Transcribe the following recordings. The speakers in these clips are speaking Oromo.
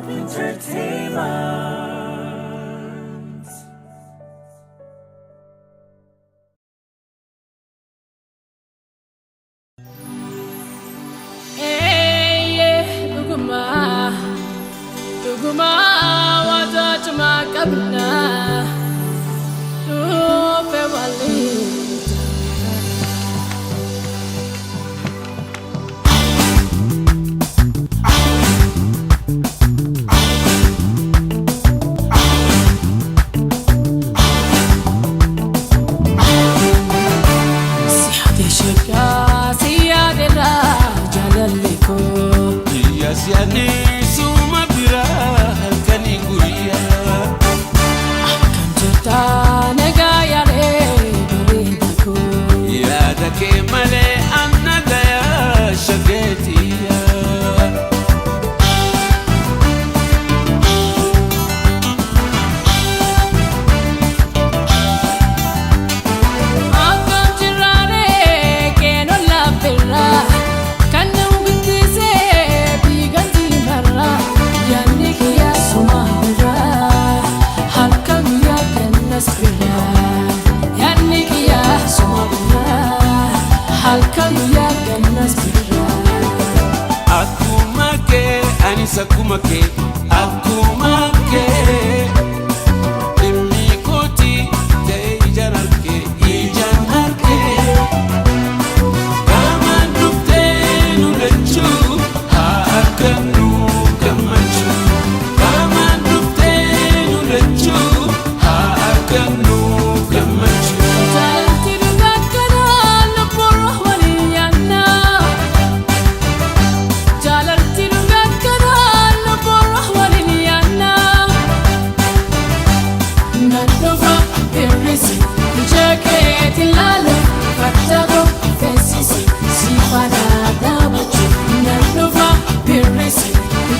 Entertainment. Hey, Duguma, wata chuma kabna, Rupe wali. Siyade shaka, siyade ra, jalaliko. Yasiani suma bira halkani guriya Kanjata negayale baridako. Yada ke male annagaya shagetiya Akam jirane keno lapera, kanu bitise biganti marra, yanni kiya sumara, halkan ya kennas pera, yanni kiya sumara, halkan ya kennas pera. Akumake anisa kumake Akumake Imi koti te ijanarke Ijanarke Kama nufte nulechu Haakanu kamachu Kama nufte nulechu Haakanu kamachu Jalanti dugakana lapora waliyana, jalanti dugakana lapora waliyana. Nandofa perisi, jaketi lalo, katago fesisi, sifana dabachu. Nandofa perisi,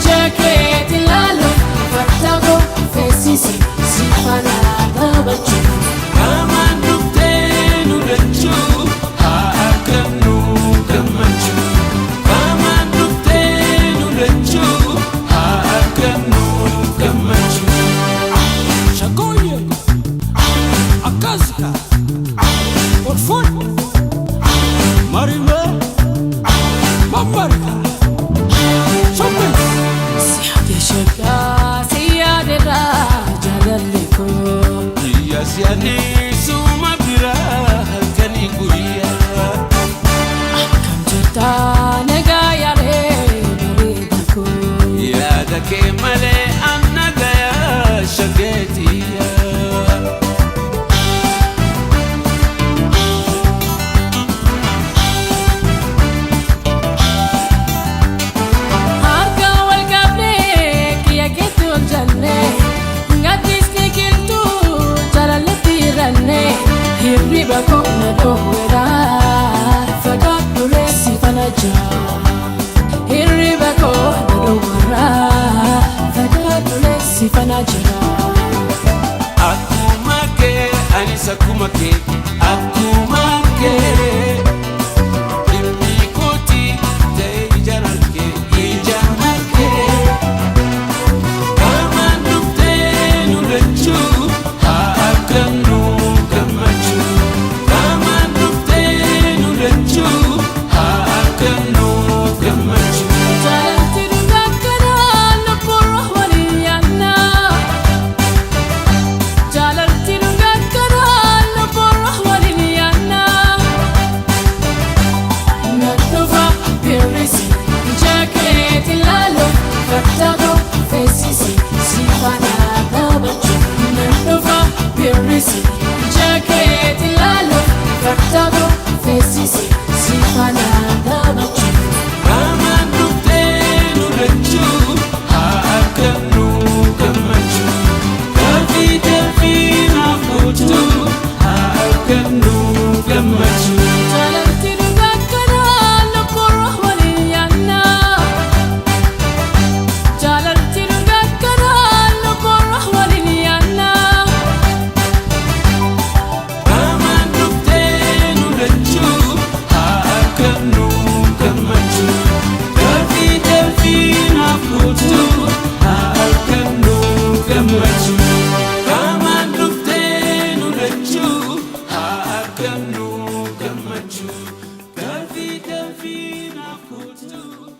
jaketi lalo, katago fesisi, sifana dabachu. Kama nufte nulechu Haakanu kamachu Kama nufte nulechu Haakanu kamachu Shagoye Akazika Orfon Marime Mamarika Shambes Siyade shaka, siyade ra, jalaliko. Yasiani suma bira halkani guriya Kanjata negayale baridako. Yada ke male annagaya shagetiya Harka wal qabne kiya gitu janne, ngatis ni kiltu jalalati ranne. Hirriba ko na dohwera, fagat dure sifana ja. Hirriba ko na dohwera, fagat dure sifana ja. Akumake anisa kumake Akumake Imi koti te ijanarke Ijanarke Kama nufte nulechu Haakanu kamachu Kama nufte nulechu Haakanu kamachu Jalanti dugakana lapora waliyana, jalanti dugakana lapora waliyana. gammachuu Kamaan dhuftee nu lachuu haa argannu gammachuu Gaaffii naaf kutuu